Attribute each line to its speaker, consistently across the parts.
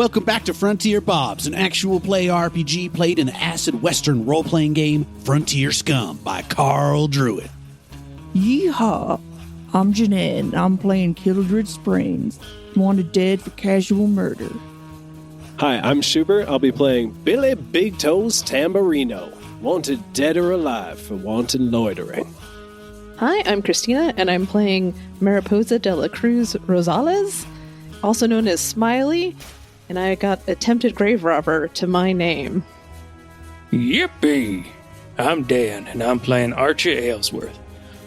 Speaker 1: Welcome back to Frontier Bobs, an actual play RPG played in the acid western role-playing game Frontier Scum by Carl Druid.
Speaker 2: Yeehaw! I'm Janette, and I'm playing Killdread Sprains, wanted dead for casual murder.
Speaker 3: Hi, I'm Shubert. I'll be playing Billy Bigtoes Tamburino, wanted dead or alive for wanton loitering.
Speaker 4: Hi, I'm Cristina, and I'm playing Mariposa Dela Cruz Rosales, also known as Smiley, and I got attempted grave robber to my name.
Speaker 5: Yippee! I'm Dan, and I'm playing Archie Elseworth.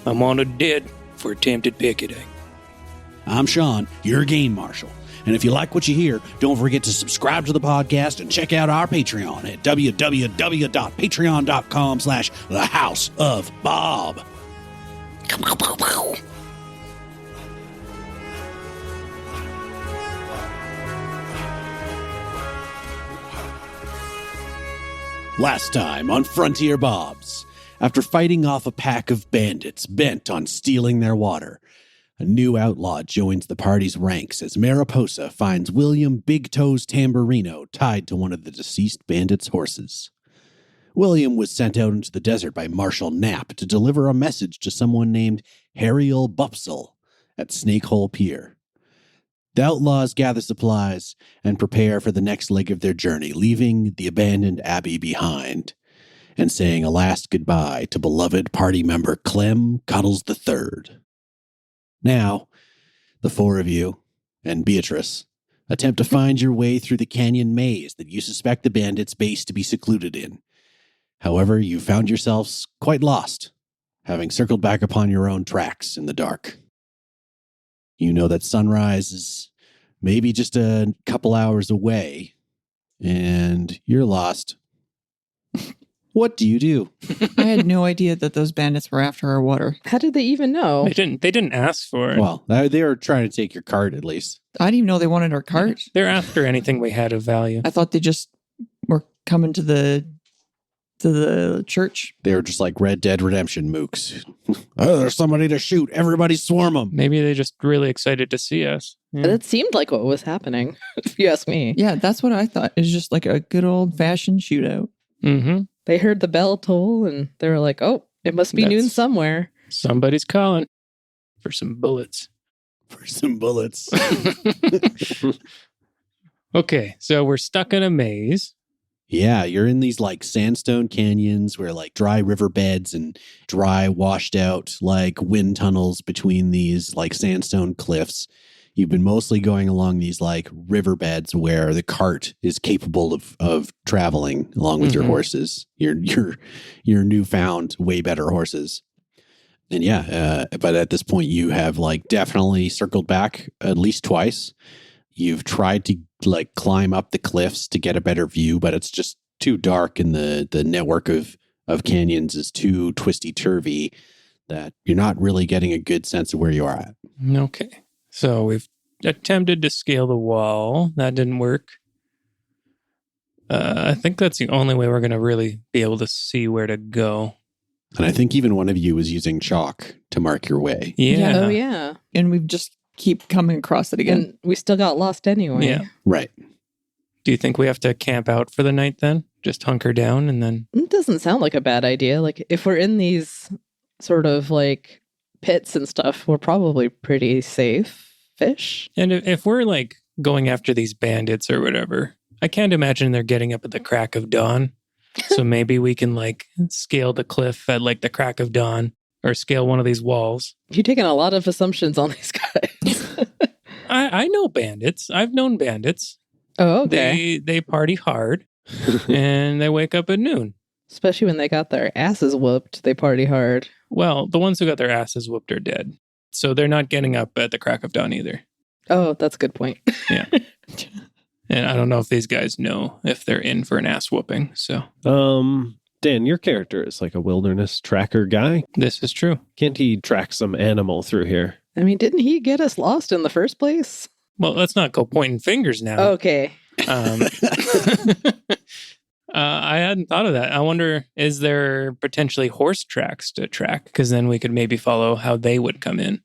Speaker 5: I'm wanted dead for attempted picketing.
Speaker 1: I'm Shaun, your game marshal. And if you like what you hear, don't forget to subscribe to the podcast and check out our Patreon at www.patreon.com/thehouseofbob. Last time on Frontier Bobs, after fighting off a pack of bandits bent on stealing their water, a new outlaw joins the party's ranks as Mariposa finds William Bigtoes Tamburino tied to one of the deceased bandits' horses. William was sent out into the desert by Marshal Knapp to deliver a message to someone named Harriel Bupsel at Snakehole Pier. The outlaws gather supplies and prepare for the next leg of their journey, leaving the abandoned abbey behind and saying a last goodbye to beloved party member Clem Cuddles III. Now, the four of you and Beatrice attempt to find your way through the canyon maze that you suspect the bandits' base to be secluded in. However, you found yourselves quite lost, having circled back upon your own tracks in the dark. You know that sunrise is maybe just a couple hours away, and you're lost. What do you do?
Speaker 2: I had no idea that those bandits were after our water.
Speaker 4: How did they even know?
Speaker 5: They didn't ask for it.
Speaker 1: Well, they were trying to take your cart, at least.
Speaker 2: I didn't even know they wanted our cart.
Speaker 5: They're after anything we had of value.
Speaker 2: I thought they just were coming to the church.
Speaker 1: They were just like Red Dead Redemption mooks. Oh, there's somebody to shoot. Everybody swarm them.
Speaker 5: Maybe they're just really excited to see us. Yeah.
Speaker 4: That seemed like what was happening, if you ask me.
Speaker 2: Yeah, that's what I thought. It was just like a good old-fashioned shootout.
Speaker 5: Mm-hmm.
Speaker 4: They heard the bell toll, and they were like, oh, it must be noon somewhere.
Speaker 5: Somebody's calling for some bullets.
Speaker 1: For some bullets.
Speaker 5: Okay, so we're stuck in a maze.
Speaker 1: Yeah, you're in these like sandstone canyons where like dry riverbeds and dry washed out like wind tunnels between these like sandstone cliffs. You've been mostly going along these like riverbeds where the cart is capable of traveling along with your horses, your newfound way better horses. And yeah, but at this point you have like definitely circled back at least twice. You've tried to like climb up the cliffs to get a better view, but it's just too dark and the network of canyons is too twisty-turvy that you're not really getting a good sense of where you are at.
Speaker 5: Okay. So we've attempted to scale the wall. That didn't work. I think that's the only way we're going to really be able to see where to go.
Speaker 1: And I think even one of you was using chalk to mark your way.
Speaker 5: Yeah.
Speaker 4: Oh, yeah.
Speaker 2: And we've just keep coming across it again.
Speaker 4: And we still got lost anyway.
Speaker 5: Yeah.
Speaker 1: Right.
Speaker 5: Do you think we have to camp out for the night then? Just hunker down and then...
Speaker 4: It doesn't sound like a bad idea. Like, if we're in these sort of like pits and stuff, we're probably pretty safe-ish.
Speaker 5: And if we're like going after these bandits or whatever, I can't imagine they're getting up at the crack of dawn. So maybe we can like scale the cliff at like the crack of dawn or scale one of these walls.
Speaker 4: You're taking a lot of assumptions on these guys.
Speaker 5: I know bandits. I've known bandits.
Speaker 4: Oh, okay.
Speaker 5: They party hard and they wake up at noon.
Speaker 4: Especially when they got their asses whooped, they party hard.
Speaker 5: Well, the ones who got their asses whooped are dead. So they're not getting up at the crack of dawn either.
Speaker 4: Oh, that's a good point.
Speaker 5: Yeah. And I don't know if these guys know if they're in for an ass whooping. So,
Speaker 3: Dan, your character is like a wilderness tracker guy.
Speaker 5: this is true.
Speaker 3: Can't he track some animal through here?
Speaker 4: I mean, didn't he get us lost in the first place?
Speaker 5: Well, let's not go pointing fingers now.
Speaker 4: Okay.
Speaker 5: I hadn't thought of that. I wonder, is there potentially horse tracks to track? Because then we could maybe follow how they would come in.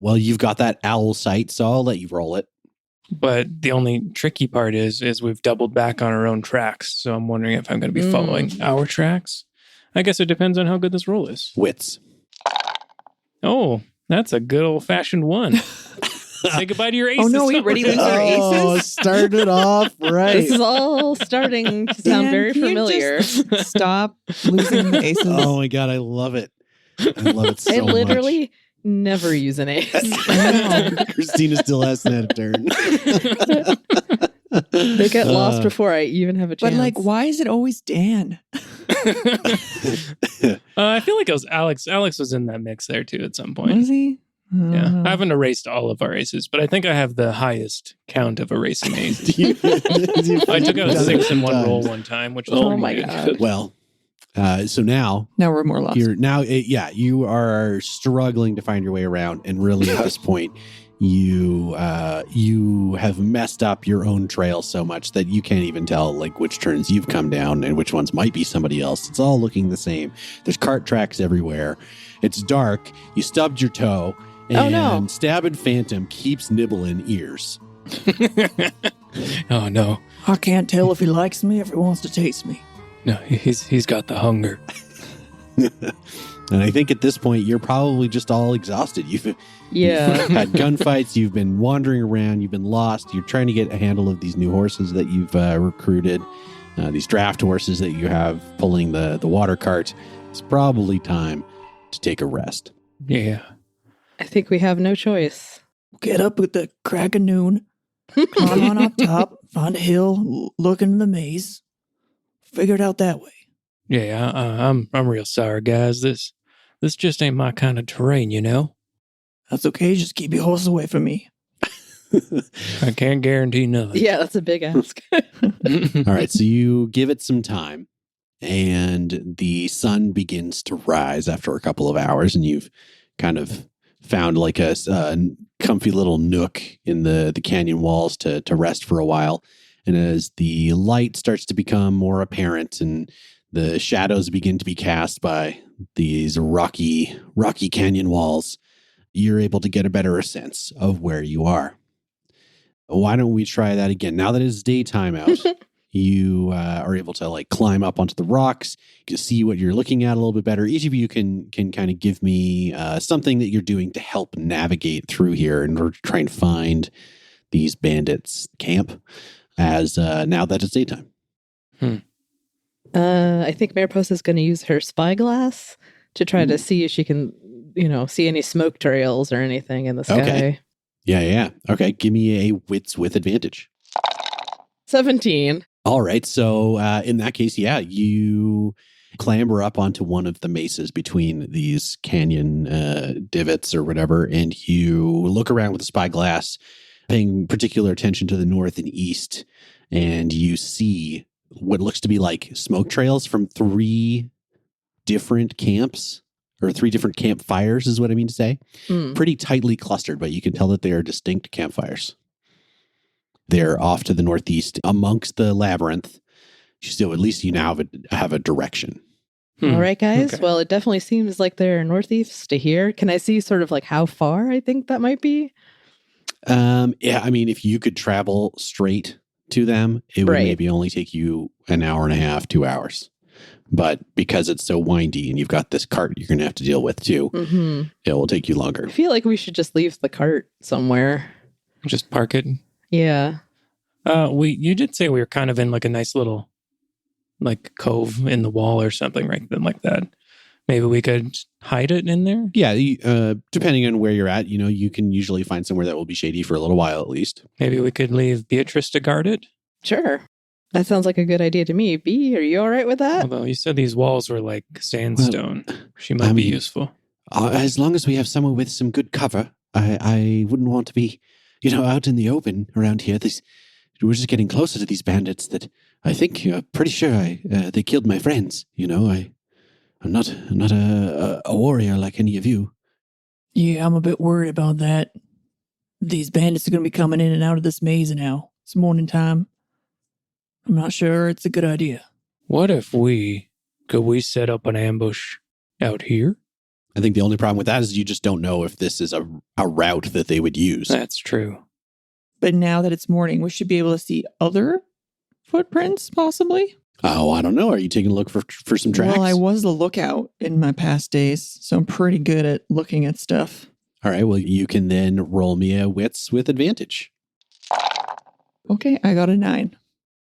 Speaker 1: Well, you've got that owl sight, so I'll let you roll it.
Speaker 5: But the only tricky part is we've doubled back on our own tracks. So I'm wondering if I'm going to be following our tracks. I guess it depends on how good this roll is.
Speaker 1: Wits.
Speaker 5: Oh, that's a good old-fashioned 1. Say goodbye to your aces.
Speaker 2: Oh, no, we already lose our aces?
Speaker 1: Started off right.
Speaker 4: This is all starting to sound
Speaker 2: Dan,
Speaker 4: very
Speaker 2: can you
Speaker 4: familiar.
Speaker 2: just stop losing the aces.
Speaker 1: Oh my God, I love it. I love it so
Speaker 4: I
Speaker 1: much.
Speaker 4: literally never use an ace.
Speaker 1: Cristina still hasn't had a turn.
Speaker 4: They get lost before I even have a chance.
Speaker 2: But like, why is it always Dan?
Speaker 5: I feel like it was Alex. Alex was in that mix there too at some point.
Speaker 2: Was he?
Speaker 5: Yeah, I haven't erased all of our aces, but I think I have the highest count of erasing aces. I took out 6 in one roll one time, which was
Speaker 4: my
Speaker 5: good.
Speaker 4: God.
Speaker 1: Well, so now
Speaker 2: Now we're more lost.
Speaker 1: you are struggling to find your way around, and really at this point, you have messed up your own trail so much that you can't even tell like which turns you've come down and which ones might be somebody else. It's all looking the same. There's cart tracks everywhere. It's dark. You stubbed your toe. And Stabbing Phantom keeps nibbling ears.
Speaker 5: Oh no!
Speaker 2: I can't tell if he likes me or if he wants to taste me.
Speaker 5: No, he's got the hunger.
Speaker 1: And I think at this point, you're probably just all exhausted. You've had gunfights. You've been wandering around. You've been lost. You're trying to get a handle of these new horses that you've recruited, these draft horses that you have pulling the water cart. It's probably time to take a rest.
Speaker 5: Yeah.
Speaker 4: I think we have no choice.
Speaker 2: Get up at the crack of noon, climb on up top, find a hill, look into the maze. Figure it out that way.
Speaker 5: Yeah, I'm real sorry, guys. This just ain't my kind of terrain, you know?
Speaker 2: That's okay. Just keep your horse away from me.
Speaker 5: I can't guarantee nothing.
Speaker 4: Yeah, that's a big ask.
Speaker 1: All right, so you give it some time, and the sun begins to rise after a couple of hours, and you've kind of found like a comfy little nook in the canyon walls to rest for a while. And as the light starts to become more apparent and the shadows begin to be cast by these rocky canyon walls, you're able to get a better sense of where you are. Why don't we try that again? Now that it's daytime out, you are able to like climb up onto the rocks. You can see what you're looking at a little bit better. Each of you can kind of give me something that you're doing to help navigate through here in order to try and find these bandits' camp as now that it's daytime.
Speaker 4: I think Mariposa is going to use her spyglass to try to see if she can, see any smoke trails or anything in the sky.
Speaker 1: Okay. Yeah. Okay, give me a wits with advantage.
Speaker 4: 17.
Speaker 1: All right. So in that case, you clamber up onto one of the mesas between these canyon divots or whatever, and you look around with a spyglass, paying particular attention to the north and east, and you see what looks to be like smoke trails from 3 different camps, or 3 different campfires is what I mean to say. Pretty tightly clustered, but you can tell that they are distinct campfires. They're off to the northeast amongst the labyrinth. So at least you now have a direction.
Speaker 4: All right, guys.
Speaker 5: Okay.
Speaker 4: Well, it definitely seems like they're northeast to here. Can I see sort of like how far I think that might be?
Speaker 1: Yeah, I mean, if you could travel straight to them, it would maybe only take you an hour and a half, 2 hours. But because it's so windy and you've got this cart you're going to have to deal with too, it will take you longer.
Speaker 4: I feel like we should just leave the cart somewhere.
Speaker 5: Just park it.
Speaker 4: Yeah.
Speaker 5: You did say we were kind of in like a nice little like cove in the wall or something, right? Then like that. Maybe we could hide it in there?
Speaker 1: Yeah, depending on where you're at, you can usually find somewhere that will be shady for a little while at least.
Speaker 5: Maybe we could leave Beatrice to guard it?
Speaker 4: Sure. That sounds like a good idea to me. B, are you all right with that?
Speaker 5: Although you said these walls were like sandstone. She might be useful.
Speaker 1: As long as we have somewhere with some good cover, I wouldn't want to be, out in the open around here. We're just getting closer to these bandits that I think, pretty sure they killed my friends. I'm not a warrior like any of you.
Speaker 2: Yeah, I'm a bit worried about that. These bandits are going to be coming in and out of this maze now. It's morning time. I'm not sure it's a good idea.
Speaker 5: What if could we set up an ambush out here?
Speaker 1: I think the only problem with that is you just don't know if this is a route that they would use.
Speaker 5: That's true.
Speaker 2: But now that it's morning, we should be able to see other footprints, possibly.
Speaker 1: Oh, I don't know. Are you taking a look for some tracks?
Speaker 2: Well, I was the lookout in my past days, so I'm pretty good at looking at stuff.
Speaker 1: All right. Well, you can then roll me a wits with advantage.
Speaker 2: Okay, I got a 9.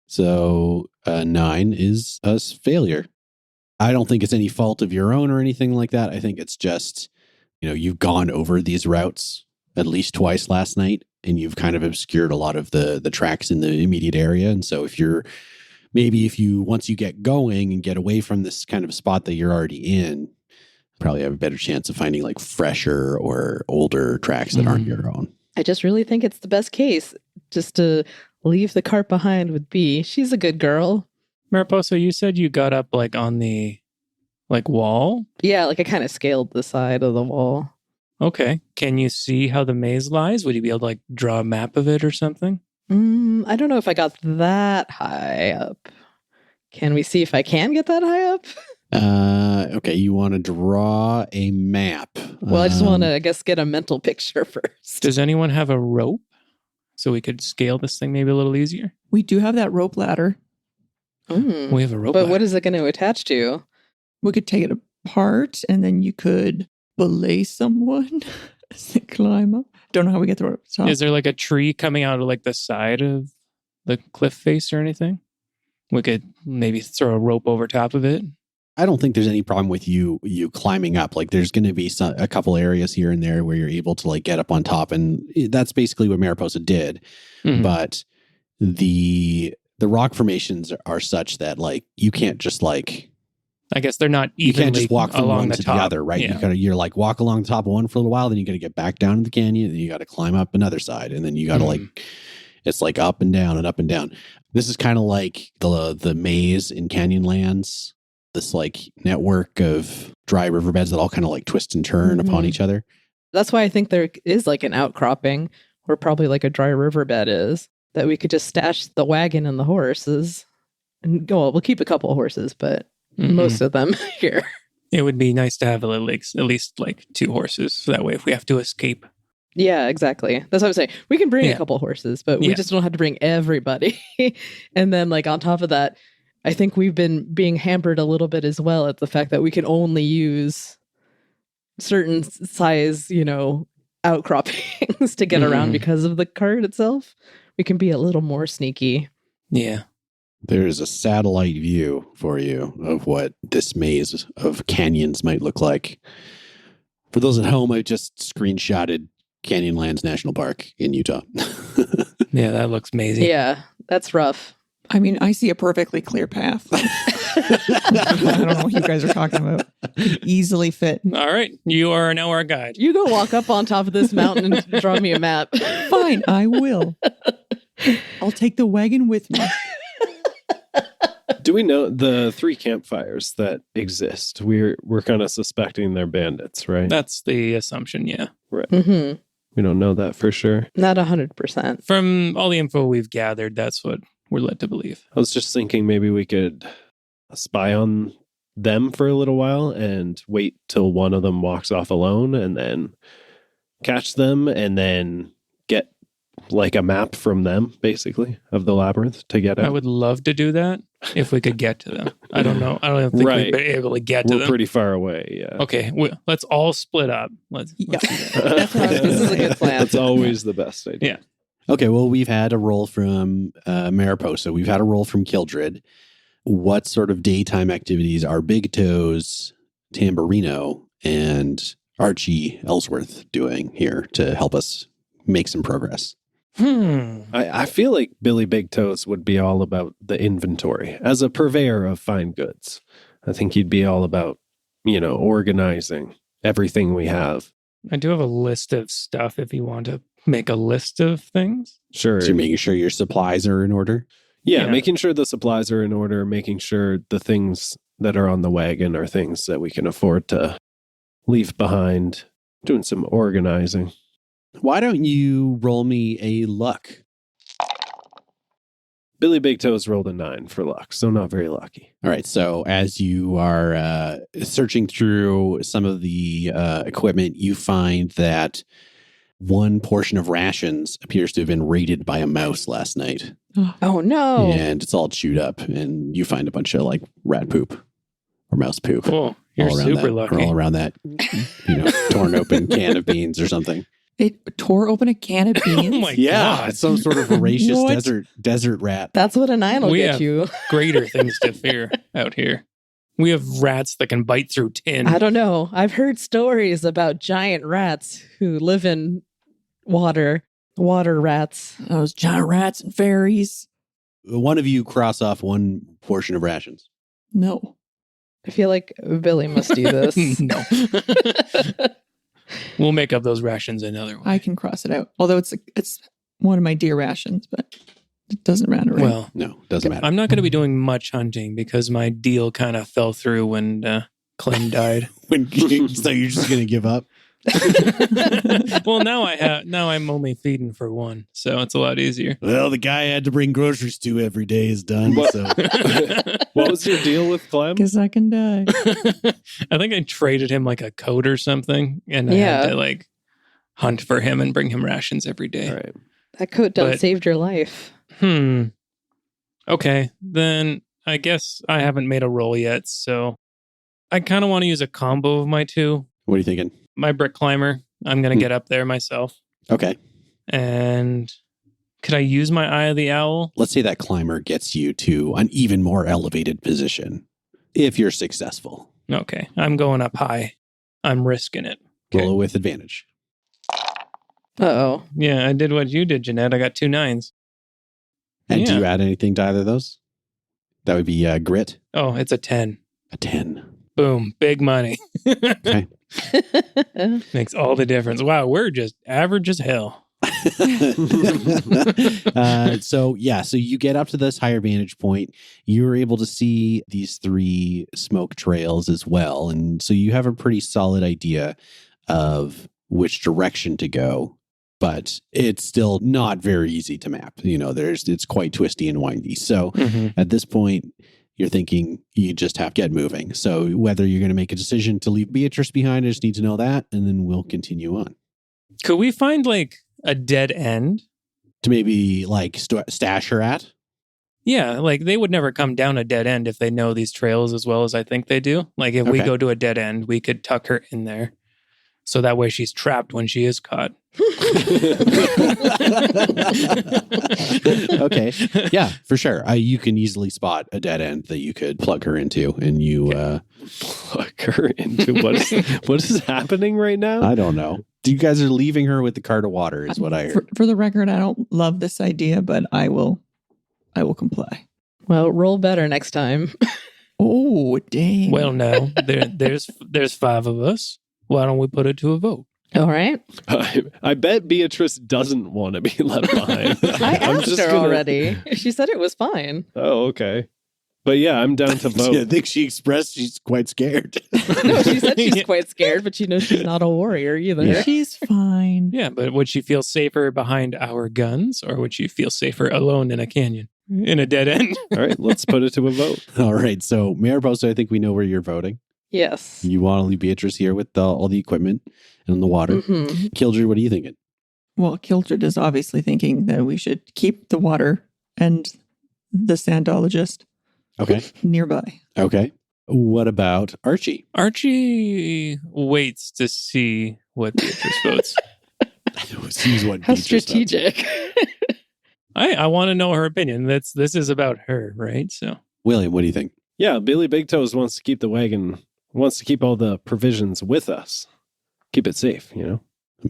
Speaker 1: So 9 is a failure. I don't think it's any fault of your own or anything like that. I think it's just, you've gone over these routes at least twice last night, and you've kind of obscured a lot of the tracks in the immediate area. And so if you once you get going and get away from this kind of spot that you're already in, probably have a better chance of finding like fresher or older tracks that aren't your own.
Speaker 4: I just really think it's the best case just to leave the cart behind with B. She's a good girl.
Speaker 5: Mariposa, you said you got up like on the wall?
Speaker 4: Yeah, like I kind of scaled the side of the wall.
Speaker 5: Okay. Can you see how the maze lies? Would you be able to like draw a map of it or something?
Speaker 4: I don't know if I got that high up. Can we see if I can get that high up?
Speaker 1: Okay, you want to draw a map.
Speaker 4: Well, I just want to, I guess, get a mental picture first.
Speaker 5: Does anyone have a rope so we could scale this thing maybe a little easier?
Speaker 2: We do have that rope ladder.
Speaker 5: We have a rope
Speaker 4: But
Speaker 5: ladder.
Speaker 4: what is it going to attach to?
Speaker 2: We could take it apart, and then you could belay someone as they climb up. Don't know how we get the rope to the top.
Speaker 5: Is there like a tree coming out of like the side of the cliff face or anything? We could maybe throw a rope over top of it.
Speaker 1: I don't think there's any problem with you climbing up. Like there's going to be a couple areas here and there where you're able to like get up on top, and that's basically what Mariposa did.
Speaker 5: Mhm.
Speaker 1: But the rock formations are such that like you can't just like
Speaker 5: I guess they're not
Speaker 1: you
Speaker 5: evenly
Speaker 1: can't just walk from
Speaker 5: along
Speaker 1: one
Speaker 5: the
Speaker 1: to
Speaker 5: top.
Speaker 1: the other, right?
Speaker 5: Yeah.
Speaker 1: You're like walk along the top of one for a little while, then you got to get back down to the canyon, and you got to climb up another side, and then you got to like it's like up and down and up and down. This is kind of like the maze in Canyonlands. This like network of dry riverbeds that all kind of like twist and turn upon each other.
Speaker 4: That's why I think there is like an outcropping where probably like a dry riverbed is, that we could just stash the wagon and the horses and go. Well, we'll keep a couple of horses, but most of them here.
Speaker 5: It would be nice to have at least like 2 horses. So that way if we have to escape.
Speaker 4: Yeah, exactly. That's what I'm saying. We can bring a couple horses, but we just don't have to bring everybody. And then like on top of that, I think we've been being hampered a little bit as well at the fact that we can only use certain size, outcroppings to get around because of the cart itself. We can be a little more sneaky.
Speaker 5: Yeah.
Speaker 1: There's a satellite view for you of what this maze of canyons might look like. For those at home, I just screenshotted Canyonlands National Park in Utah.
Speaker 5: Yeah, that looks amazing.
Speaker 4: Yeah, that's rough.
Speaker 2: I mean, I see a perfectly clear path. I don't know what you guys are talking about. Could easily fit.
Speaker 5: All right. You are now our guide.
Speaker 4: You go walk up on top of this mountain and draw me a map.
Speaker 2: Fine, I will. I'll take the wagon with me.
Speaker 3: Do we know the 3 campfires that exist? We're kind of suspecting they're bandits, right?
Speaker 5: That's the assumption, yeah.
Speaker 3: Right.
Speaker 4: Mm-hmm.
Speaker 3: We don't know that for sure.
Speaker 4: Not 100%.
Speaker 5: From all the info we've gathered, that's what we're led to believe.
Speaker 3: I was just thinking maybe we could spy on them for a little while and wait till one of them walks off alone and then catch them and then get like a map from them, basically, of the labyrinth to get out.
Speaker 5: I would love to do that if we could get to them. I don't know. I don't think we'd be able to get to
Speaker 3: We're
Speaker 5: them.
Speaker 3: pretty far away, yeah.
Speaker 5: Okay, let's all split up. Let's do that.
Speaker 4: That's what I was, this is a good plan.
Speaker 3: That's always the best idea.
Speaker 5: Yeah.
Speaker 1: Okay, well, we've had a roll from Mariposa. We've had a roll from Killdread. What sort of daytime activities are Bigtoes, Tamburino, and Archie Elseworth doing here to help us make some progress?
Speaker 3: I feel like Billy Bigtoes would be all about the inventory. As a purveyor of fine goods, I think he'd be all about, organizing everything we have.
Speaker 5: I do have a list of stuff if you want to make a list of things.
Speaker 3: Sure.
Speaker 1: So you're making sure your supplies are in order?
Speaker 3: Yeah,
Speaker 5: Yeah.
Speaker 3: making sure the supplies are in order, making sure the things that are on the wagon are things that we can afford to leave behind, doing some organizing.
Speaker 1: Why don't you roll me a luck?
Speaker 3: Billy Bigtoes rolled a 9 for luck, so not very lucky.
Speaker 1: All right, so as you are searching through some of the equipment, you find that one portion of rations appears to have been raided by a mouse last night.
Speaker 4: Oh no.
Speaker 1: And it's all chewed up, and you find a bunch of like rat poop or mouse poop.
Speaker 5: Cool. You're
Speaker 1: all around
Speaker 5: super
Speaker 1: that,
Speaker 5: lucky.
Speaker 1: or all around that, torn open can of beans or something.
Speaker 2: It tore open a can of beans.
Speaker 5: Oh my
Speaker 1: Yeah,
Speaker 5: God.
Speaker 1: it's some sort of voracious
Speaker 2: What?
Speaker 1: desert rat.
Speaker 4: That's what a 9 will
Speaker 5: We
Speaker 4: get
Speaker 5: have-
Speaker 4: you.
Speaker 5: Greater things to fear out here. We have rats that can bite through tin.
Speaker 4: I don't know. I've heard stories about giant rats who live in water rats.
Speaker 2: Those giant rats and fairies.
Speaker 1: One of you cross off one portion of rations.
Speaker 2: No.
Speaker 4: I feel like Billy must do this.
Speaker 5: No. We'll make up those rations another way.
Speaker 2: I can cross it out. Although it's one of my deer rations, but it doesn't matter. Right?
Speaker 5: Well,
Speaker 1: No, doesn't matter.
Speaker 5: I'm not going to be doing much hunting because my deal kind of fell through when Clem died.
Speaker 1: So you're just going to give up?
Speaker 5: Well, now I'm only feeding for one, so it's a lot easier.
Speaker 1: Well, the guy I had to bring groceries to every day is done. So
Speaker 3: What was your deal with Clem?
Speaker 2: Guess I can die.
Speaker 5: I think I traded him like a coat or something, and I
Speaker 4: Yeah.
Speaker 5: had to like hunt for him and bring him rations every day.
Speaker 3: All right.
Speaker 4: That coat done
Speaker 5: But-
Speaker 4: saved your life.
Speaker 5: Okay, then I guess I haven't made a roll yet, so I kind of want to use a combo of my two.
Speaker 1: what are you thinking?
Speaker 5: My brick climber, I'm going to get up there myself.
Speaker 1: Okay.
Speaker 5: And could I use my Eye of the Owl?
Speaker 1: Let's say that climber gets you to an even more elevated position if you're successful.
Speaker 5: Okay, I'm going up high. I'm risking it. Okay.
Speaker 1: Roll with advantage.
Speaker 4: Uh-oh.
Speaker 5: Yeah, I did what you did, Janette. I got 2 9s.
Speaker 1: And do
Speaker 5: Yeah.
Speaker 1: you add anything to either of those? That would be grit.
Speaker 5: Oh, it's a 10.
Speaker 1: A 10.
Speaker 5: Boom, big money.
Speaker 1: Okay.
Speaker 5: Makes all the difference. Wow, we're just average as hell.
Speaker 1: So you get up to this higher vantage point. You're able to see these 3 smoke trails as well. And so you have a pretty solid idea of which direction to go, but it's still not very easy to map. It's quite twisty and windy. So at this point, you're thinking you just have to get moving. So whether you're going to make a decision to leave Beatrice behind, I just need to know that, and then we'll continue on.
Speaker 5: Could we find like a dead end?
Speaker 1: To maybe like stash her at?
Speaker 5: Yeah, like they would never come down a dead end if they know these trails as well as I think they do. Like if we
Speaker 1: Okay.
Speaker 5: go to a dead end, we could tuck her in there. So that way she's trapped when she is caught.
Speaker 1: Okay. Yeah, for sure. You can easily spot a dead end that you could plug her into, and you,
Speaker 3: Plug her into what is happening right now?
Speaker 1: I don't know. You guys are leaving her with the cart of water is what I heard.
Speaker 2: For the record, I don't love this idea, but I will comply.
Speaker 4: Well, roll better next time.
Speaker 2: Oh, dang.
Speaker 5: Well, no, there's 5 of us. Why don't we put it to a vote?
Speaker 4: All right.
Speaker 3: I bet Beatrice doesn't want to be left behind.
Speaker 4: I
Speaker 3: I'm
Speaker 4: asked
Speaker 3: just
Speaker 4: her
Speaker 3: gonna-
Speaker 4: already. She said it was fine.
Speaker 3: Oh, okay. But yeah, I'm down to vote.
Speaker 1: I think she expressed she's quite scared.
Speaker 4: She said she's quite scared, but she knows she's not a warrior either.
Speaker 1: Yeah.
Speaker 2: She's fine.
Speaker 5: Yeah, but would she feel safer behind our guns, or would she feel safer alone in a canyon, in a dead end?
Speaker 3: All right, let's put it to a vote.
Speaker 1: All right. So, Mariposa, I think we know where you're voting.
Speaker 4: Yes.
Speaker 1: You want to leave Beatrice here with all the equipment and the water.
Speaker 4: Mhm.
Speaker 1: Killdread, what are you thinking?
Speaker 2: Well, Killdread is obviously thinking that we should keep the water and the sandologist
Speaker 1: Okay.
Speaker 2: nearby.
Speaker 1: Okay. What about Archie?
Speaker 5: Archie waits to see what Beatrice votes.
Speaker 1: Sees what
Speaker 4: How
Speaker 1: Beatrice does.
Speaker 4: strategic.
Speaker 5: I want to know her opinion. This is about her, right? So
Speaker 1: William, what do you think?
Speaker 3: Yeah, Billy Bigtoes wants to keep the wagon, wants to keep all the provisions with us. Keep it safe,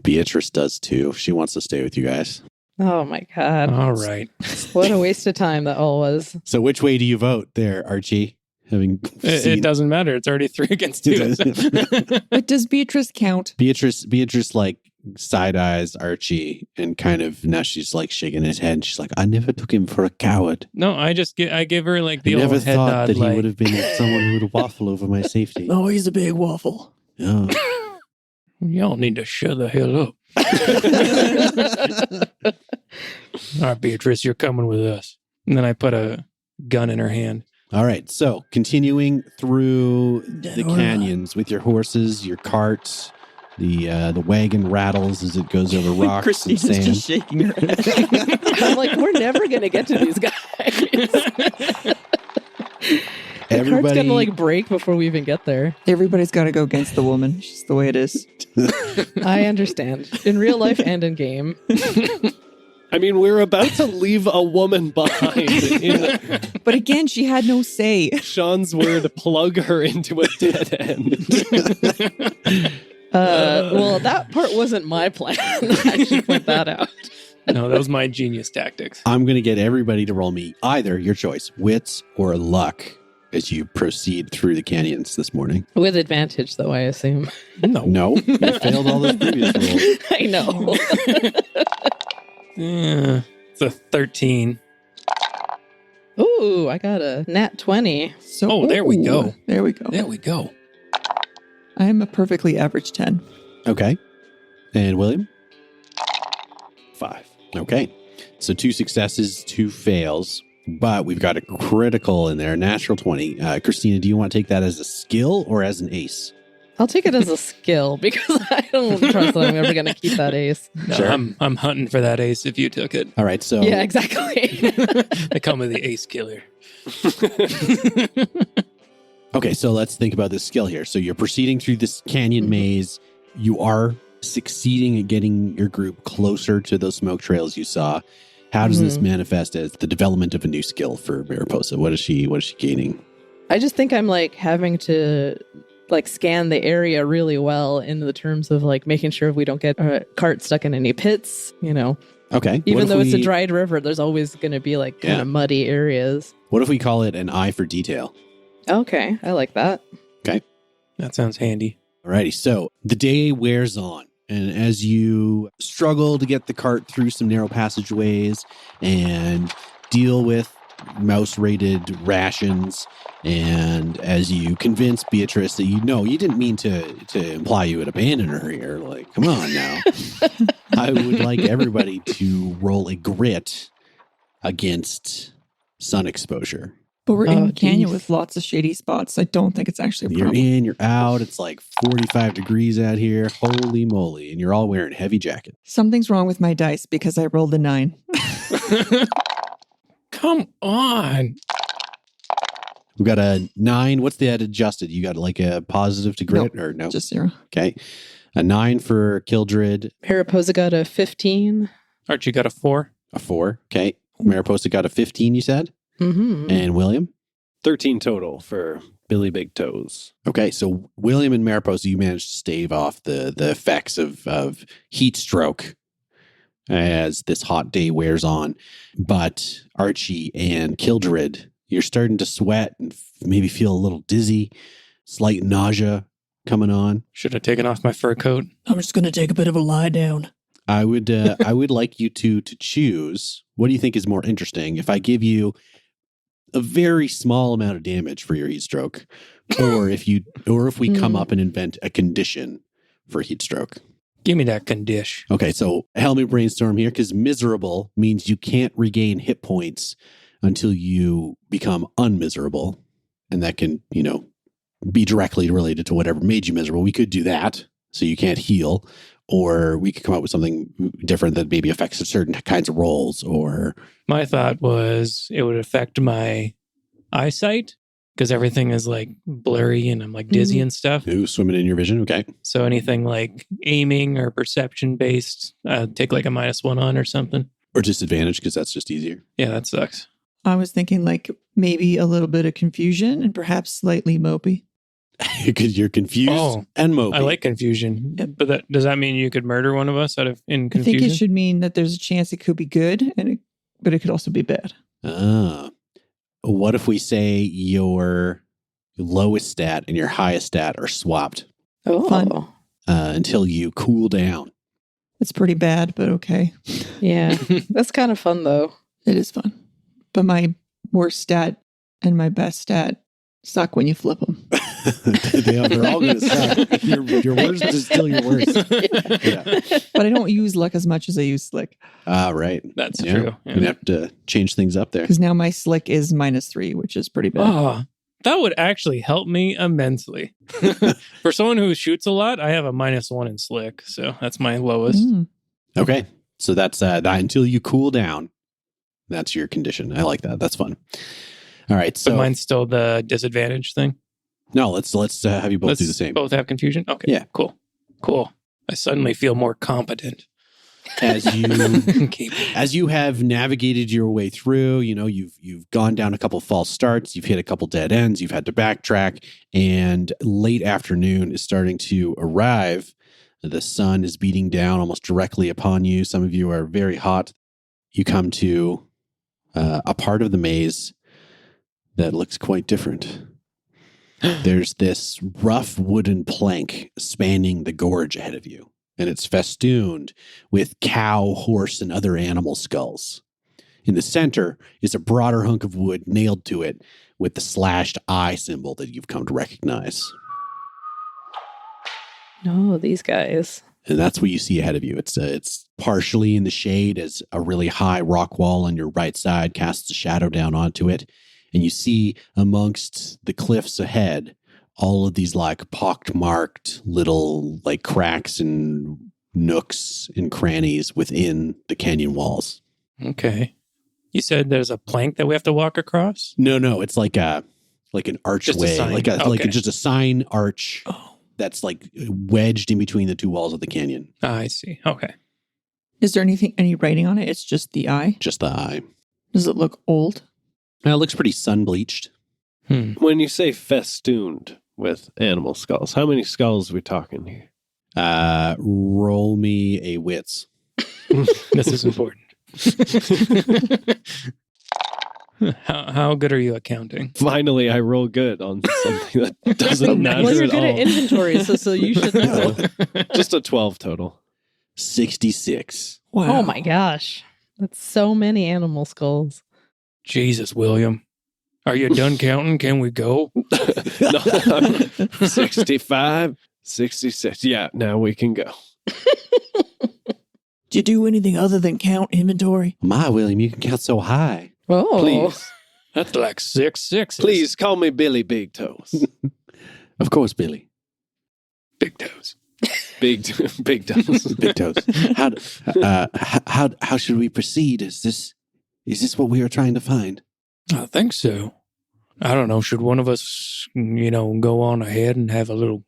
Speaker 1: Beatrice does too. She wants to stay with you guys.
Speaker 4: Oh my God.
Speaker 5: all right.
Speaker 4: What a waste of time that all was.
Speaker 1: So which way do you vote there, Archie? Having
Speaker 5: It doesn't matter. It's already 3 against 2.
Speaker 2: But does Beatrice count?
Speaker 1: Beatrice like side eyes Archie and kind of now she's like shaking his head. She's like, I never took him for a coward.
Speaker 5: No, I give her like the
Speaker 1: I never
Speaker 5: old head
Speaker 1: thought
Speaker 5: nod.
Speaker 1: that he
Speaker 5: Like,
Speaker 1: would have been someone who would waffle over my safety.
Speaker 2: Oh, he's a big waffle.
Speaker 1: Oh.
Speaker 5: y'all need to shut the hell up. All right, Beatrice, you're coming with us. And then I put a gun in her hand.
Speaker 1: All right. So continuing through
Speaker 2: Dead
Speaker 1: the
Speaker 2: or alive.
Speaker 1: canyons with your horses, your carts, The wagon rattles as it goes over rocks
Speaker 2: Christina's
Speaker 1: and sand.
Speaker 2: just shaking her head.
Speaker 4: I'm like, we're never going to get to these guys. The cart's going to like break before we even get there.
Speaker 2: Everybody's got to go against the woman. It's just the way it is.
Speaker 4: I understand. In real life and in game.
Speaker 3: I mean, we're about to leave a woman behind.
Speaker 2: But again, she had no say.
Speaker 3: Shaun's word, plug her into a dead end.
Speaker 4: Well, that part wasn't my plan. I should point that out.
Speaker 5: No, that was my genius tactics.
Speaker 1: I'm going to get everybody to roll me either your choice, wits or luck, as you proceed through the canyons this morning.
Speaker 4: With advantage, though, I assume.
Speaker 1: No, you failed all those previous rolls.
Speaker 4: I know.
Speaker 5: Yeah, it's a 13.
Speaker 4: Ooh, I got a nat 20.
Speaker 2: So,
Speaker 5: there we go.
Speaker 2: There we go.
Speaker 5: There we go.
Speaker 2: I am a perfectly average 10.
Speaker 1: Okay. And William?
Speaker 3: 5.
Speaker 1: Okay. So 2 successes, 2 fails, but we've got a critical in there, natural 20. Cristina, do you want to take that as a skill or as an ace?
Speaker 4: I'll take it as a skill because I don't trust that I'm ever going to keep that ace.
Speaker 5: No,
Speaker 1: Sure.
Speaker 5: I'm hunting for that ace if you took it.
Speaker 1: All right. So
Speaker 4: Yeah, exactly.
Speaker 5: They call me the ace killer.
Speaker 1: Okay, so let's think about this skill here. So you're proceeding through this canyon maze. You are succeeding at getting your group closer to those smoke trails you saw. How does this manifest as the development of a new skill for Mariposa? What is she gaining?
Speaker 4: I just think I'm like having to like scan the area really well in the terms of like making sure we don't get a cart stuck in any pits, you know.
Speaker 1: Okay.
Speaker 4: Even though it's a dried river, there's always going to be like kind of muddy areas.
Speaker 1: What if we call it an eye for detail?
Speaker 4: Okay, I like that.
Speaker 1: Okay.
Speaker 5: That sounds handy.
Speaker 1: Alrighty. So the day wears on. And as you struggle to get the cart through some narrow passageways and deal with mouse-rated rations, and as you convince Beatrice that you didn't mean to imply you would abandon her here. Like, come on now. I would like everybody to roll a grit against sun exposure.
Speaker 2: But we're in a canyon
Speaker 4: geez.
Speaker 2: with lots of shady spots. I don't think it's actually a
Speaker 1: You're
Speaker 2: problem.
Speaker 1: in, you're out. It's like 45 degrees out here. Holy moly. And you're all wearing heavy jackets.
Speaker 2: Something's wrong with my dice because I rolled a 9.
Speaker 5: Come on.
Speaker 1: We got a 9. What's that adjusted? You got like a positive to grit or no?
Speaker 2: Just 0.
Speaker 1: Okay. A 9 for Killdread.
Speaker 4: Mariposa got a 15.
Speaker 5: Archie got a 4.
Speaker 1: A 4. Okay. Mariposa got a 15, you said?
Speaker 4: Mm-hmm.
Speaker 1: And William?
Speaker 3: 13 total for Billy Bigtoes.
Speaker 1: Okay. So William and Mariposa, you managed to stave off the effects of heat stroke as this hot day wears on. But Archie and Killdread, you're starting to sweat and maybe feel a little dizzy, slight nausea coming on.
Speaker 5: Should have taken off my fur coat.
Speaker 2: I'm just going to take a bit of a lie down.
Speaker 1: I would like you two to choose. What do you think is more interesting? If I give you a very small amount of damage for your heat stroke, or if we come up and invent a condition for heat stroke.
Speaker 5: Give me that condish.
Speaker 1: Okay, so help me brainstorm here, because miserable means you can't regain hit points until you become unmiserable. And that can, be directly related to whatever made you miserable. We could do that, so you can't heal. Or we could come up with something different that maybe affects certain kinds of rolls. Or
Speaker 5: My thought was it would affect my eyesight because everything is like blurry and I'm like dizzy and stuff.
Speaker 1: swimming in your vision. Okay.
Speaker 5: So anything like aiming or perception based, take like a -1 on or something.
Speaker 1: Or disadvantage, because that's just easier.
Speaker 5: Yeah, that sucks.
Speaker 2: I was thinking like maybe a little bit of confusion and perhaps slightly mopey.
Speaker 1: Because you're confused and mopey.
Speaker 5: I like confusion. But does that mean you could murder one of us in
Speaker 2: I
Speaker 5: confusion?
Speaker 2: think it should mean that there's a chance it could be good, but it could also be bad.
Speaker 1: What if we say your lowest stat and your highest stat are swapped
Speaker 4: Oh,
Speaker 2: Fun.
Speaker 1: Until you cool down?
Speaker 2: It's pretty bad, but okay.
Speaker 4: yeah. That's kind of fun, though.
Speaker 2: It is fun. But my worst stat and my best stat suck when you flip them.
Speaker 1: They're all going to suck. Your worst is still your worst. Yeah.
Speaker 2: But I don't use luck as much as I use slick.
Speaker 1: Right.
Speaker 5: That's
Speaker 1: Yeah.
Speaker 5: true.
Speaker 1: You're going to have to change things up there.
Speaker 2: Because now my slick is -3, which is pretty bad.
Speaker 5: Oh, That would actually help me immensely. For someone who shoots a lot, I have a -1 in slick, so that's my lowest.
Speaker 1: Okay, so that's that until you cool down. That's your condition. I like that. That's fun. All right, so
Speaker 5: But mine's still the disadvantage thing.
Speaker 1: no, let's have you both do the same.
Speaker 5: Both have confusion. Okay,
Speaker 1: Yeah.
Speaker 5: cool. I suddenly feel more competent.
Speaker 1: As you have navigated your way through, you've gone down a couple false starts, you've hit a couple dead ends, you've had to backtrack, and late afternoon is starting to arrive. The sun is beating down almost directly upon you. Some of you are very hot. You come to a part of the maze that looks quite different. There's this rough wooden plank spanning the gorge ahead of you, and it's festooned with cow, horse, and other animal skulls. In the center is a broader hunk of wood nailed to it with the slashed eye symbol that you've come to recognize.
Speaker 4: No, these guys.
Speaker 1: And that's what you see ahead of you. It's partially in the shade as a really high rock wall on your right side casts a shadow down onto it. And you see amongst the cliffs ahead all of these like pockmarked little like cracks and nooks and crannies within the canyon walls.
Speaker 5: Okay. You said there's a plank that we have to walk across?
Speaker 1: No, it's like an archway,
Speaker 5: Just a sign.
Speaker 1: like just a sign arch that's like wedged in between the two walls of the canyon.
Speaker 5: I see. Okay.
Speaker 2: Is there any writing on it? It's just the eye?
Speaker 1: Just the eye.
Speaker 2: Does it look old?
Speaker 1: It looks pretty sun-bleached.
Speaker 3: When you say festooned with animal skulls, how many skulls are we talking here?
Speaker 1: Roll me a wits.
Speaker 5: This is important. How good are you at counting?
Speaker 3: Finally, I roll good on something that doesn't matter
Speaker 4: Well, you're
Speaker 3: at
Speaker 4: good
Speaker 3: all.
Speaker 4: at inventory, so you should know.
Speaker 3: Just a 12 total.
Speaker 1: 66.
Speaker 2: Wow.
Speaker 4: Oh my gosh. That's so many animal skulls.
Speaker 5: Jesus, William. Are you done counting? Can we go?
Speaker 3: No, 65, 66. Yeah, now we can go.
Speaker 2: Do you do anything other than count inventory?
Speaker 1: My William, you can count so high.
Speaker 4: Oh.
Speaker 3: Please.
Speaker 5: That's like 6 sixes.
Speaker 3: Please call me Billy Big Toes.
Speaker 1: Of course, Billy.
Speaker 5: Big toes.
Speaker 3: Big Toes.
Speaker 1: Big toes. How should we proceed? Is this what we are trying to find?
Speaker 5: I think so. I don't know. Should one of us, go on ahead and have a little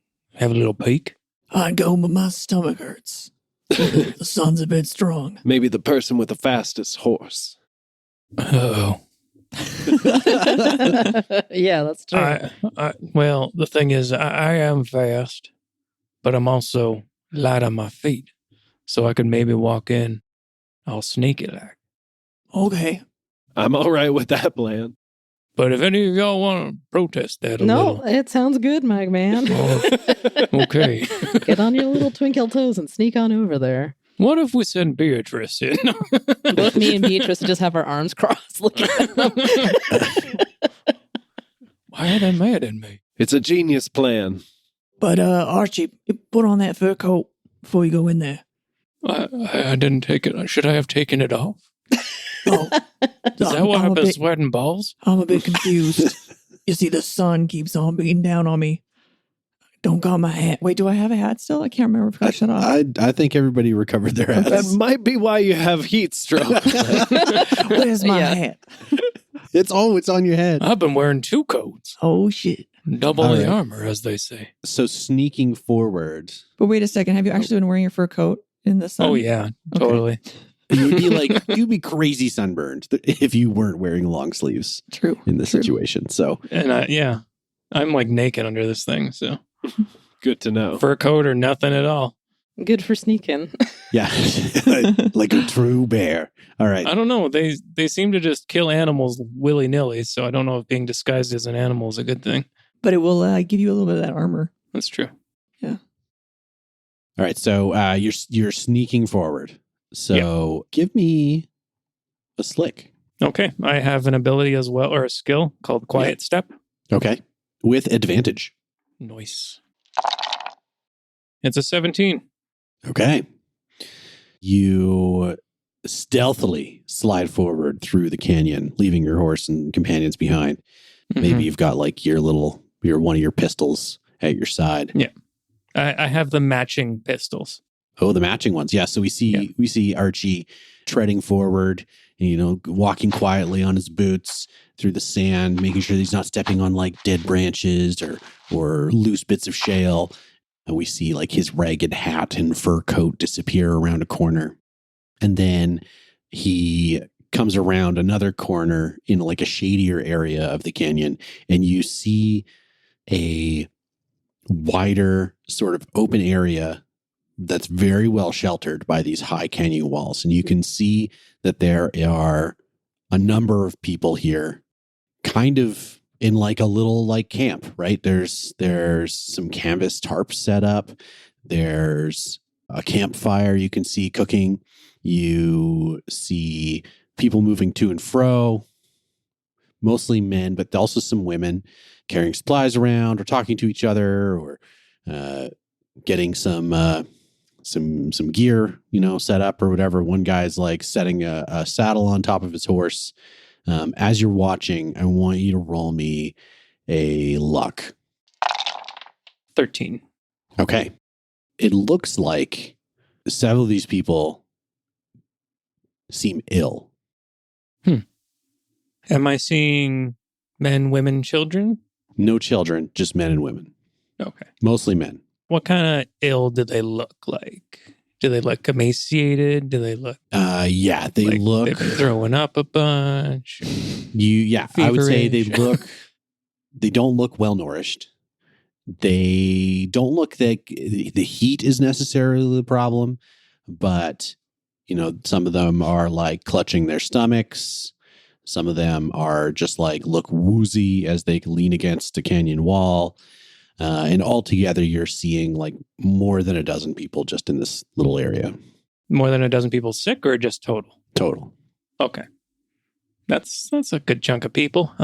Speaker 5: peek?
Speaker 2: I'd go, but my stomach hurts. The sun's a bit strong.
Speaker 3: Maybe the person with the fastest horse.
Speaker 5: Uh-oh.
Speaker 4: Yeah, that's true.
Speaker 5: Well, the thing is, I am fast, but I'm also light on my feet. So I could maybe walk in all sneaky like.
Speaker 2: Okay.
Speaker 3: I'm all right with that plan.
Speaker 5: But if any of y'all want to protest that a
Speaker 4: No,
Speaker 5: little.
Speaker 4: it sounds good, my man.
Speaker 5: Okay.
Speaker 4: Get on your little twinkle toes and sneak on over there.
Speaker 5: What if we send Beatrice in?
Speaker 4: Both me and Beatrice just have our arms crossed looking at them.
Speaker 5: Why are they mad at me?
Speaker 3: It's a genius plan.
Speaker 2: But, Archie, put on that fur coat before you go in there.
Speaker 5: I didn't take it. Should I have taken it off?
Speaker 2: Oh.
Speaker 5: Is that why I've been sweating balls?
Speaker 2: I'm a bit confused. You see, the sun keeps on beating down on me. Don't got my hat. Wait, do I have a hat still? I can't remember if I shut off.
Speaker 1: I think everybody recovered their
Speaker 3: That
Speaker 1: hats.
Speaker 3: might be why you have heat stroke.
Speaker 2: Where's my
Speaker 4: Yeah.
Speaker 2: hat?
Speaker 1: It's on your head.
Speaker 5: I've been wearing 2 coats.
Speaker 2: Oh, shit.
Speaker 5: Double
Speaker 1: All
Speaker 5: the
Speaker 1: right.
Speaker 5: armor, as they say.
Speaker 1: So sneaking forward,
Speaker 2: But wait a second. Have you actually been wearing your fur coat in the sun?
Speaker 5: Oh, yeah,
Speaker 2: Okay.
Speaker 5: totally.
Speaker 1: you'd be crazy sunburned if you weren't wearing long sleeves
Speaker 2: True.
Speaker 1: in this
Speaker 2: True.
Speaker 1: situation. So
Speaker 5: And I'm like naked under this thing, so
Speaker 3: Good to know.
Speaker 5: fur coat or nothing at all.
Speaker 4: Good for sneaking.
Speaker 1: yeah, like a true bear. All right.
Speaker 5: I don't know. They seem to just kill animals willy-nilly, so I don't know if being disguised as an animal is a good thing.
Speaker 2: But it will give you a little bit of that armor.
Speaker 5: That's true.
Speaker 1: All right. So you're sneaking forward. So give me a slick.
Speaker 5: Okay, I have an ability as well, or a skill called Quiet Step.
Speaker 1: Okay. With advantage.
Speaker 5: Nice. It's a 17.
Speaker 1: Okay. You stealthily slide forward through the canyon, leaving your horse and companions behind. Maybe you've got like your one of your pistols at your side.
Speaker 5: Yeah. I have the matching pistols.
Speaker 1: Oh, the matching ones. Yeah. So we see Archie treading forward, walking quietly on his boots through the sand, making sure he's not stepping on like dead branches or loose bits of shale. And we see like his ragged hat and fur coat disappear around a corner. And then he comes around another corner in like a shadier area of the canyon, and you see a wider sort of open area that's very well sheltered by these high canyon walls. And you can see that there are a number of people here kind of in like a little like camp, right? There's some canvas tarps set up. There's a campfire you can see cooking. You see people moving to and fro, mostly men, but also some women carrying supplies around or talking to each other or getting some gear, set up or whatever. One guy's like setting a saddle on top of his horse. As you're watching, I want you to roll me a luck.
Speaker 5: 13.
Speaker 1: Okay. It looks like several of these people seem ill.
Speaker 5: Am I seeing men, women, children?
Speaker 1: No children, just men and women.
Speaker 5: Okay.
Speaker 1: Mostly men.
Speaker 5: What kind of ill do they look like? Do they look emaciated? Do they look?
Speaker 1: Yeah, they
Speaker 5: like
Speaker 1: look
Speaker 5: they've been throwing up a bunch.
Speaker 1: I would say they don't look well nourished. They don't look like the heat is necessarily the problem, but some of them are like clutching their stomachs. Some of them are just like look woozy as they lean against a canyon wall. And altogether, you're seeing like more than a dozen people just in this little area.
Speaker 5: More than a dozen people sick or just total?
Speaker 1: Total.
Speaker 5: Okay. That's a good chunk of people.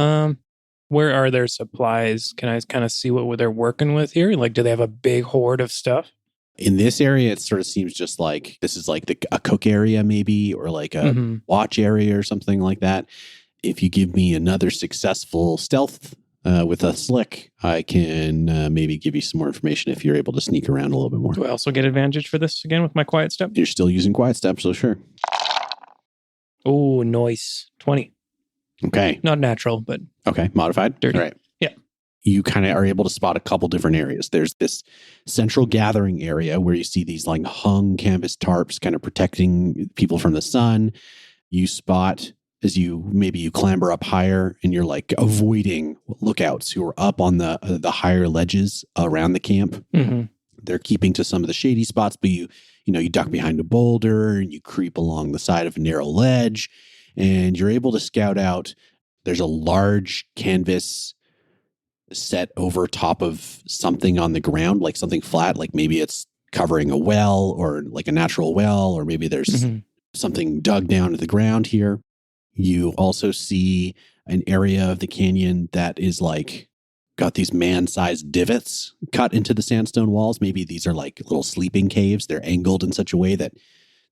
Speaker 5: Where are their supplies? Can I kind of see what they're working with here? Like, do they have a big hoard of stuff?
Speaker 1: In this area, it sort of seems just like this is like a cook area maybe, or like a watch area or something like that. If you give me another successful stealth with a slick, I can maybe give you some more information if you're able to sneak around a little bit more.
Speaker 5: Do I also get advantage for this again with my quiet step?
Speaker 1: You're still using quiet step, so sure.
Speaker 5: Oh, nice. 20.
Speaker 1: Okay.
Speaker 5: Not natural, but...
Speaker 1: Okay, modified?
Speaker 5: Dirty.
Speaker 1: All right.
Speaker 5: Yeah.
Speaker 1: You kind of are able to spot a couple different areas. There's this central gathering area where you see these like hung canvas tarps kind of protecting people from the sun. You spot as you clamber up higher and you're like avoiding lookouts who are up on the higher ledges around the camp.
Speaker 5: Mm-hmm.
Speaker 1: They're keeping to some of the shady spots, but you duck behind a boulder and you creep along the side of a narrow ledge and you're able to scout out. There's a large canvas set over top of something on the ground, like something flat, like maybe it's covering a well or like a natural well, or maybe there's something dug down to the ground here. You also see an area of the canyon that is like got these man-sized divots cut into the sandstone walls. Maybe these are like little sleeping caves. They're angled in such a way that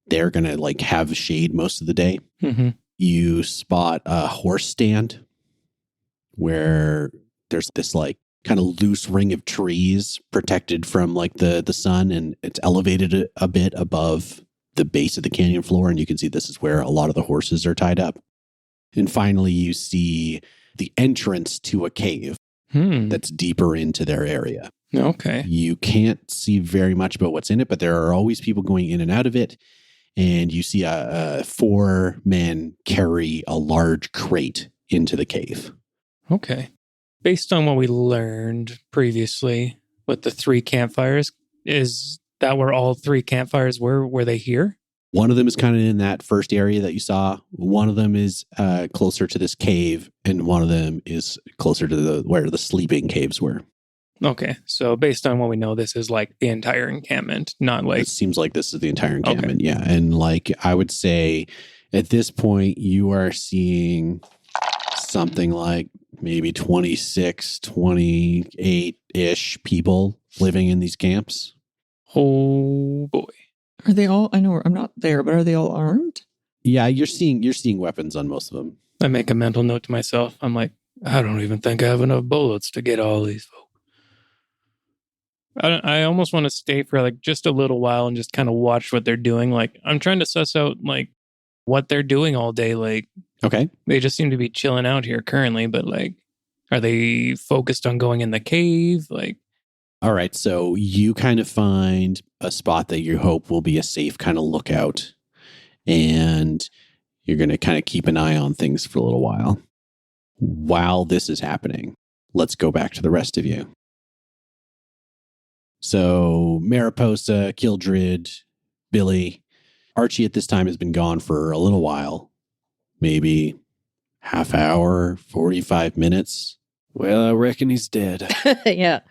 Speaker 1: they're going to like have shade most of the day.
Speaker 5: Mm-hmm.
Speaker 1: You spot a horse stand where there's this like kind of loose ring of trees protected from like the sun, and it's elevated a bit above the base of the canyon floor. And you can see this is where a lot of the horses are tied up. And finally, you see the entrance to a cave that's deeper into their area.
Speaker 5: Okay.
Speaker 1: You can't see very much about what's in it, but there are always people going in and out of it. And you see 4 men carry a large crate into the cave.
Speaker 5: Okay. Based on what we learned previously with the 3 campfires, is that where all 3 campfires were? Were they here?
Speaker 1: One of them is kind of in that first area that you saw. One of them is closer to this cave, and one of them is closer to where the sleeping caves were.
Speaker 5: Okay, so based on what we know, this is like the entire encampment, not like...
Speaker 1: It seems like this is the entire encampment, okay. Yeah. And like I would say at this point, you are seeing something like maybe 26, 28-ish people living in these camps.
Speaker 5: Oh, boy.
Speaker 2: Are they all, I know I'm not there, but are they all armed?
Speaker 1: Yeah, you're seeing weapons on most of them.
Speaker 5: I make a mental note to myself. I'm like, I don't even think I have enough bullets to get all these folk. I almost want to stay for like just a little while and just kind of watch what they're doing. Like, I'm trying to suss out like what they're doing all day. Like,
Speaker 1: Okay.
Speaker 5: they just seem to be chilling out here currently, but like, are they focused on going in the cave? Like,
Speaker 1: All right. So you kind of find a spot that you hope will be a safe kind of lookout. And you're going to kind of keep an eye on things for a little while. While this is happening, let's go back to the rest of you. So Mariposa, Killdread, Billy, Archie at this time has been gone for a little while. Maybe half hour, 45 minutes.
Speaker 3: Well, I reckon he's dead.
Speaker 4: Yeah.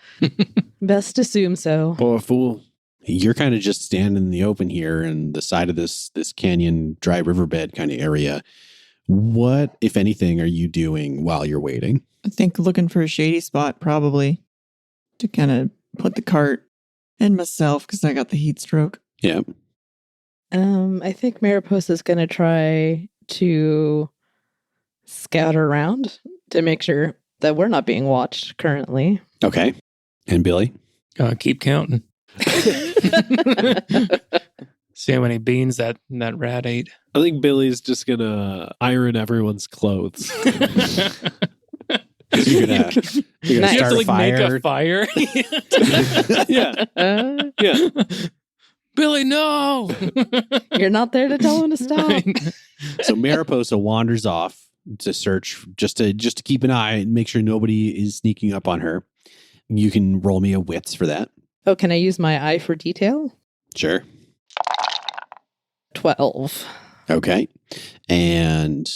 Speaker 4: Best assume so.
Speaker 3: Poor fool.
Speaker 1: You're kind of just standing in the open here and the side of this canyon, dry riverbed kind of area. What, if anything, are you doing while you're waiting?
Speaker 2: I think looking for a shady spot, probably, to kind of put the cart and myself, because I got the heat stroke.
Speaker 1: Yeah.
Speaker 4: I think Mariposa's going to try to scout around to make sure that we're not being watched currently.
Speaker 1: Okay. And Billy?
Speaker 5: keep counting. See how many beans that rat ate.
Speaker 3: I think Billy's just gonna iron everyone's clothes.
Speaker 1: You're gonna
Speaker 5: You have
Speaker 1: start
Speaker 5: to
Speaker 1: a fire.
Speaker 5: make a fire.
Speaker 3: Yeah. Yeah.
Speaker 5: Billy, no.
Speaker 4: You're not there to tell him to stop.
Speaker 1: So Mariposa wanders off to search, just to keep an eye and make sure nobody is sneaking up on her. You can roll me a wits for that.
Speaker 4: Oh, can I use my eye for detail?
Speaker 1: Sure.
Speaker 4: 12.
Speaker 1: Okay. And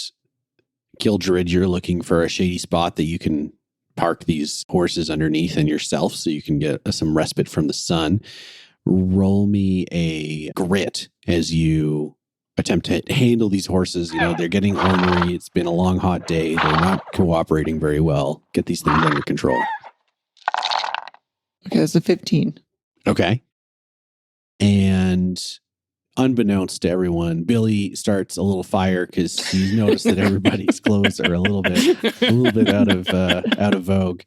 Speaker 1: Killdread, you're looking for a shady spot that you can park these horses underneath and yourself so you can get some respite from the sun. Roll me a grit as you attempt to handle these horses. You know, they're getting ornery. It's been a long, hot day. They're not cooperating very well. Get these things under control.
Speaker 2: Okay, that's a 15.
Speaker 1: Okay. And unbeknownst to everyone, Billy starts a little fire because he's noticed that everybody's clothes are a little bit out of vogue.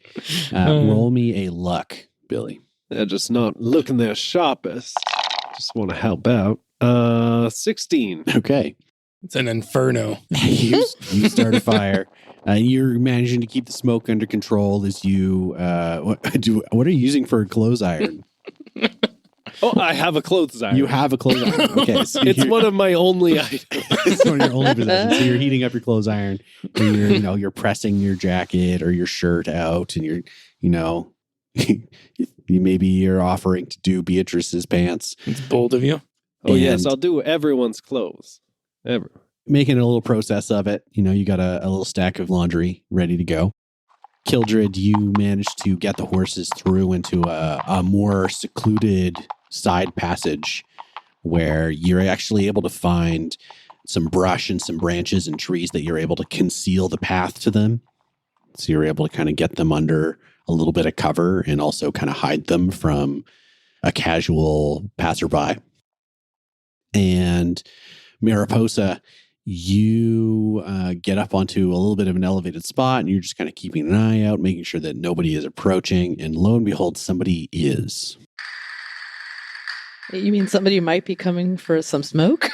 Speaker 1: Roll me a luck, Billy.
Speaker 3: They're just not looking their sharpest. Just want to help out. 16.
Speaker 1: Okay.
Speaker 5: It's an inferno.
Speaker 1: you start a fire. You're managing to keep the smoke under control as you what are you using for a clothes iron?
Speaker 3: Oh, I have a clothes iron.
Speaker 1: You have a clothes iron. Okay. So
Speaker 3: It's one of my only items.
Speaker 1: it's one of your only possessions. So you're heating up your clothes iron and you're pressing your jacket or your shirt out and you're offering to do Beatrice's pants.
Speaker 5: It's bold of you.
Speaker 3: Oh,
Speaker 1: And
Speaker 3: yes, I'll do everyone's clothes.
Speaker 1: making a little process of it. You know, you got a little stack of laundry ready to go. Killdread, you managed to get the horses through into a more secluded side passage where you're actually able to find some brush and some branches and trees that you're able to conceal the path to them. So you're able to kind of get them under a little bit of cover and also kind of hide them from a casual passerby. And Mariposa, you get up onto a little bit of an elevated spot and you're just kind of keeping an eye out, making sure that nobody is approaching. And lo and behold, somebody is.
Speaker 4: You mean somebody might be coming for some smoke?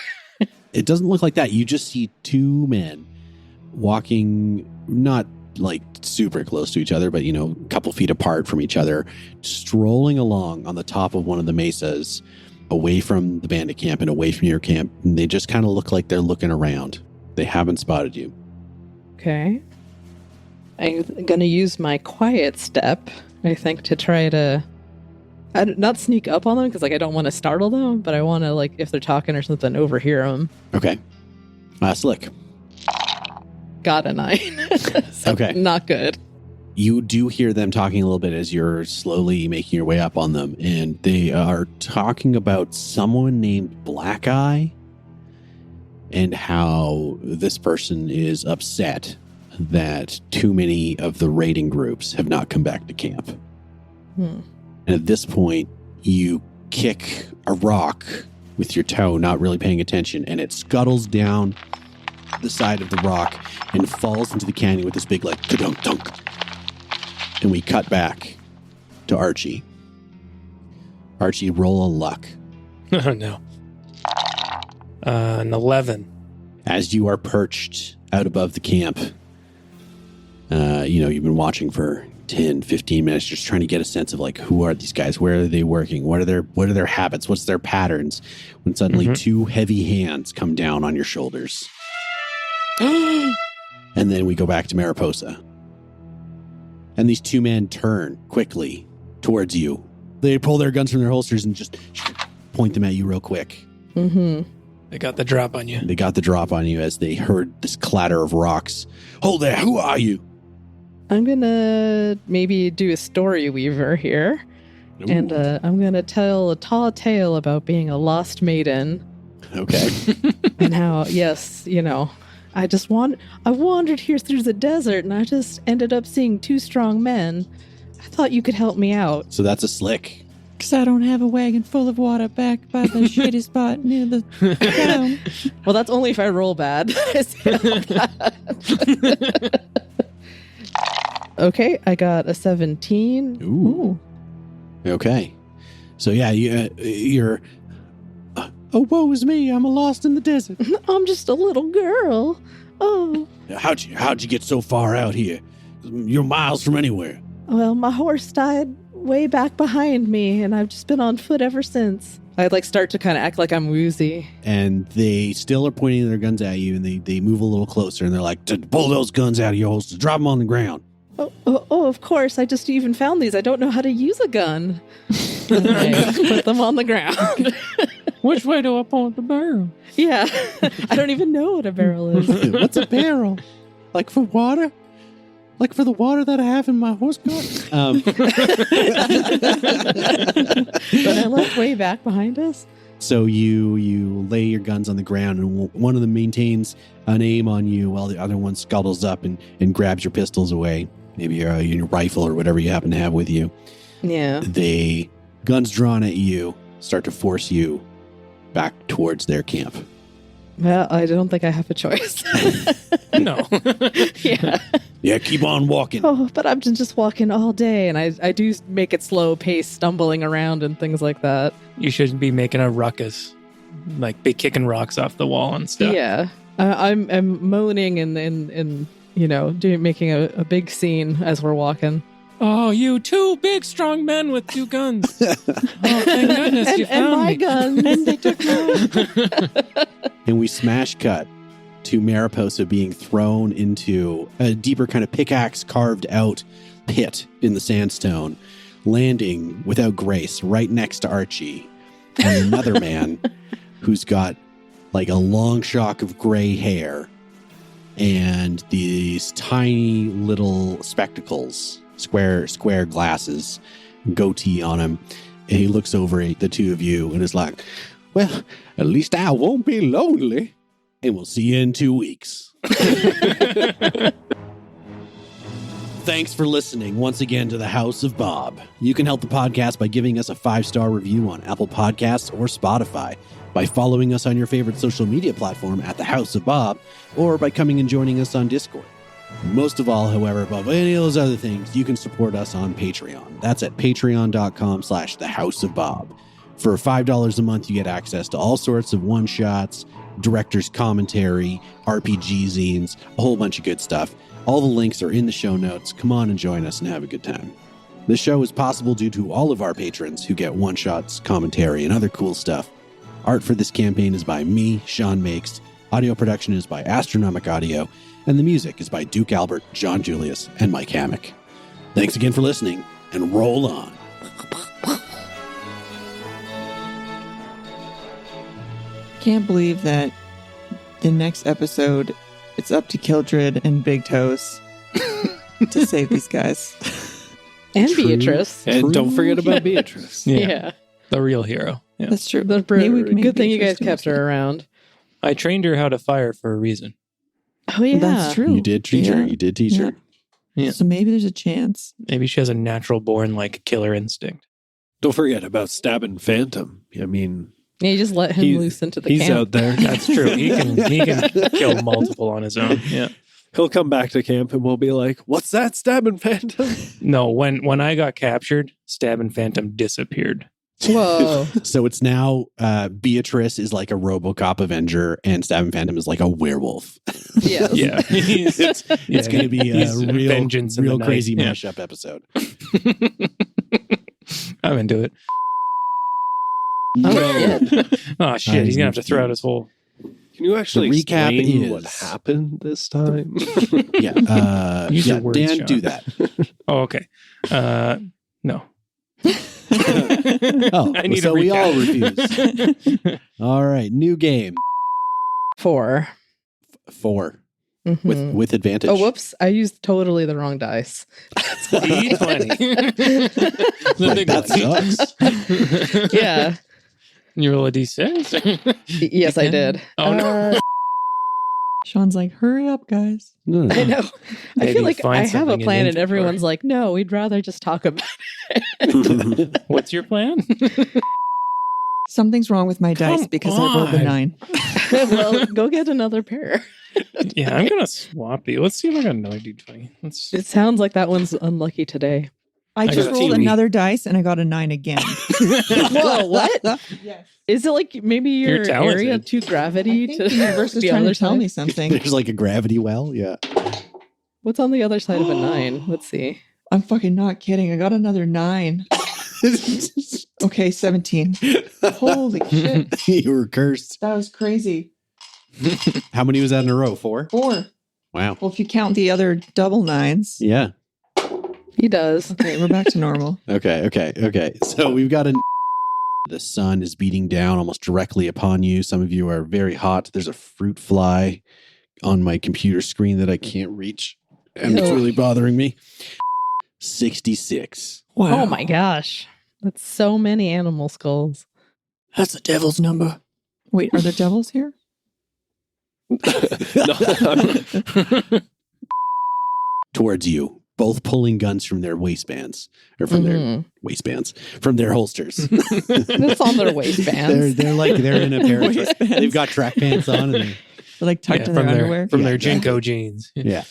Speaker 1: It doesn't look like that. You just see two men walking, not like super close to each other, but, a couple feet apart from each other, strolling along on the top of one of the mesas, away from the bandit camp and away from your camp. And they just kind of look like they're looking around. They haven't spotted you.
Speaker 4: Okay. I'm going to use my quiet step, I think, to try to not sneak up on them because, I don't want to startle them, but I want to, if they're talking or something, overhear them.
Speaker 1: Okay. Slick.
Speaker 4: Got a 9. So
Speaker 1: Okay.
Speaker 4: Not good.
Speaker 1: You do hear them talking a little bit as you're slowly making your way up on them, and they are talking about someone named Black Eye and how this person is upset that too many of the raiding groups have not come back to camp. And at this point, you kick a rock with your toe, not really paying attention, and it scuttles down the side of the rock and falls into the canyon with this big, like, ka-dunk dunk. And we cut back to Archie. Archie, roll a luck.
Speaker 5: Oh, no. An 11.
Speaker 1: As you are perched out above the camp, you've been watching for 10, 15 minutes, just trying to get a sense of, like, who are these guys? Where are they working? What are their habits? What's their patterns? When suddenly two heavy hands come down on your shoulders. And then we go back to Mariposa. And these two men turn quickly towards you. They pull their guns from their holsters and just point them at you real quick.
Speaker 4: Mm-hmm.
Speaker 5: They got the drop on you.
Speaker 1: They got the drop on you as they heard this clatter of rocks. Hold there, who are you?
Speaker 4: I'm going to maybe do a story weaver here.
Speaker 1: Ooh.
Speaker 4: And I'm going to tell a tall tale about being a lost maiden.
Speaker 1: Okay.
Speaker 4: And how, yes, I wandered here through the desert and I just ended up seeing two strong men. I thought you could help me out.
Speaker 1: So that's a slick.
Speaker 2: Because I don't have a wagon full of water back by the shady spot near the town.
Speaker 4: Well, that's only if I roll bad. Okay, I got a 17.
Speaker 1: Ooh. Okay. So yeah, you're... oh, woe is me. I'm lost in the desert.
Speaker 4: I'm just a little girl. Oh.
Speaker 1: How'd you get so far out here? You're miles from anywhere.
Speaker 4: Well, my horse died way back behind me, and I've just been on foot ever since. I start to kind of act like I'm woozy.
Speaker 1: And they still are pointing their guns at you, and they move a little closer, and they're like, pull those guns out of your holster, drop them on the ground.
Speaker 4: Oh, of course. I just even found these. I don't know how to use a gun. I put them on the ground.
Speaker 5: Which way do I point the barrel?
Speaker 4: Yeah. I don't even know what a barrel is.
Speaker 1: What's a barrel? Like for water? Like for the water that I have in my horse cart?
Speaker 4: But I left way back behind us.
Speaker 1: So you lay your guns on the ground, and one of them maintains an aim on you while the other one scuttles up and grabs your pistols away. Maybe your rifle or whatever you happen to have with you.
Speaker 4: Yeah.
Speaker 1: They, guns drawn at you, start to force you back towards their camp.
Speaker 4: Well, I don't think I have a choice.
Speaker 5: No.
Speaker 4: Yeah.
Speaker 1: Yeah, keep on walking.
Speaker 4: Oh, but I've been just walking all day, and I do make it slow pace, stumbling around and things like that.
Speaker 5: You shouldn't be making a ruckus. Like, be kicking rocks off the wall and stuff.
Speaker 4: Yeah. I'm moaning and making a big scene as we're walking.
Speaker 5: Oh, you two big, strong men with two guns. Oh, thank goodness you found
Speaker 4: and my
Speaker 5: me.
Speaker 4: guns. And they took mine.
Speaker 1: And we smash cut to Mariposa being thrown into a deeper kind of pickaxe carved out pit in the sandstone, landing without grace right next to Archie and another man who's got like a long shock of gray hair and these tiny little spectacles, square glasses, goatee on him. And he looks over at the two of you and is like, well, at least I won't be lonely. And we'll see you in 2 weeks. Thanks for listening once again to The House of Bob. You can help the podcast by giving us a 5-star review on Apple Podcasts or Spotify, by following us on your favorite social media platform at The House of Bob, or by coming and joining us on Discord. Most of all, however, above any of those other things, you can support us on Patreon. That's at patreon.com/thehouseofbob. For $5 a month, you get access to all sorts of one-shots, director's commentary, RPG zines, a whole bunch of good stuff. All the links are in the show notes. Come on and join us and have a good time. This show is possible due to all of our patrons who get one-shots, commentary, and other cool stuff. Art for this campaign is by me, Shaun Makes. Audio production is by Astronomic Audio. And the music is by Duke Albert, John Julius, and Mike Hammock. Thanks again for listening, and roll on.
Speaker 2: Can't believe that the next episode, it's up to Killdread and Bigtoes to save these guys.
Speaker 4: And
Speaker 1: True.
Speaker 4: Beatrice.
Speaker 3: And don't forget about Beatrice.
Speaker 4: Yeah.
Speaker 5: The real hero. Yeah.
Speaker 2: That's true.
Speaker 4: Maybe
Speaker 2: we can make
Speaker 4: good thing you
Speaker 2: Beatrice
Speaker 4: guys kept her around.
Speaker 5: I trained her how to fire for a reason.
Speaker 4: Oh, yeah.
Speaker 2: That's true.
Speaker 1: You did teach her.
Speaker 2: Yeah.
Speaker 1: You did teach
Speaker 2: Yeah.
Speaker 1: her.
Speaker 5: Yeah.
Speaker 2: So maybe there's a chance.
Speaker 5: Maybe she has a natural born, like, killer instinct.
Speaker 3: Don't forget about stabbing Phantom. I mean,
Speaker 4: Yeah, you just let him loose into the
Speaker 3: he's
Speaker 4: camp.
Speaker 3: out there.
Speaker 5: That's true. He can kill multiple on his own. Yeah.
Speaker 3: He'll come back to camp and we'll be like, "What's that, Stabbing Phantom?"
Speaker 5: No, when I got captured, Stabbing Phantom disappeared.
Speaker 4: Whoa.
Speaker 1: So it's now Beatrice is like a RoboCop Avenger and Stabbing Phantom is like a werewolf.
Speaker 4: Yes.
Speaker 5: Yeah.
Speaker 1: It's going to be a real,
Speaker 5: vengeance in the night.
Speaker 1: crazy
Speaker 5: Yeah.
Speaker 1: mashup episode.
Speaker 5: I'm into it. Oh shit! He's gonna have to throw out his whole.
Speaker 3: Can you actually
Speaker 1: The recap
Speaker 3: explain
Speaker 1: is-
Speaker 3: what happened this time?
Speaker 1: Yeah.
Speaker 5: Use your words,
Speaker 1: Dan,
Speaker 5: Shaun.
Speaker 1: do that.
Speaker 5: Oh, okay. No.
Speaker 1: Oh,
Speaker 5: I need
Speaker 1: so
Speaker 5: a
Speaker 1: we
Speaker 5: recap.
Speaker 1: all refuse. All right. New game.
Speaker 4: 4.
Speaker 1: 4
Speaker 4: Mhm.
Speaker 1: with advantage.
Speaker 4: Oh, whoops. I used totally the wrong dice.
Speaker 5: See, 20. The big
Speaker 1: That
Speaker 5: one.
Speaker 1: sucks.
Speaker 4: Yeah.
Speaker 5: You roll a d6?
Speaker 4: Yes, I did.
Speaker 5: Oh, no.
Speaker 2: Sean's like, hurry up, guys.
Speaker 1: No.
Speaker 4: I know. I
Speaker 5: Maybe
Speaker 4: feel like
Speaker 5: find
Speaker 4: I have a
Speaker 5: something in
Speaker 4: plan and
Speaker 5: inventory.
Speaker 4: everyone's like, no, we'd rather just talk about it.
Speaker 5: What's your plan?
Speaker 2: Something's wrong with my dice
Speaker 5: Come
Speaker 2: because I rolled a
Speaker 5: on.
Speaker 2: 9.
Speaker 4: Well, go get another pair.
Speaker 5: Yeah, I'm going to swap you. Let's see if I got another d20. Let's...
Speaker 4: It sounds like that one's unlucky today.
Speaker 2: I
Speaker 5: got
Speaker 2: just
Speaker 5: a
Speaker 2: rolled
Speaker 5: TV.
Speaker 2: another dice and I got a 9 again.
Speaker 4: Whoa, what?
Speaker 2: Yes.
Speaker 4: Is it like maybe your
Speaker 5: You're talented.
Speaker 4: area too gravity
Speaker 2: I think
Speaker 4: to
Speaker 2: the universe is
Speaker 4: the
Speaker 2: trying
Speaker 4: other
Speaker 2: to tell
Speaker 4: side?
Speaker 2: me something.
Speaker 1: There's like a gravity well. Yeah.
Speaker 4: What's on the other side of a 9? Let's see.
Speaker 2: I'm fucking not kidding. I got another 9. Okay, 17. Holy shit.
Speaker 1: You were cursed.
Speaker 2: That was crazy.
Speaker 1: How many was that in a row? 4?
Speaker 2: 4.
Speaker 1: Wow.
Speaker 2: Well, if you count the other double 9s.
Speaker 1: Yeah.
Speaker 4: He does.
Speaker 2: Okay, we're back to normal.
Speaker 1: Okay. So we've got the sun is beating down almost directly upon you. Some of you are very hot. There's a fruit fly on my computer screen that I can't reach. And it's
Speaker 4: Ew.
Speaker 1: really bothering me. 66.
Speaker 2: Wow.
Speaker 4: Oh my gosh. That's so many animal skulls.
Speaker 2: That's the devil's number. Wait, are there devils here?
Speaker 1: Towards you, both pulling guns from their waistbands. Or from their
Speaker 4: Mhm.
Speaker 1: waistbands. From their holsters.
Speaker 4: It's on their waistbands.
Speaker 1: they're in a pair of
Speaker 2: Waistbands.
Speaker 1: they've got track pants on and
Speaker 2: They're like tucked in their
Speaker 5: from
Speaker 2: underwear.
Speaker 5: From
Speaker 1: Yeah,
Speaker 5: their
Speaker 1: exactly.
Speaker 5: Jinko jeans.
Speaker 1: yeah.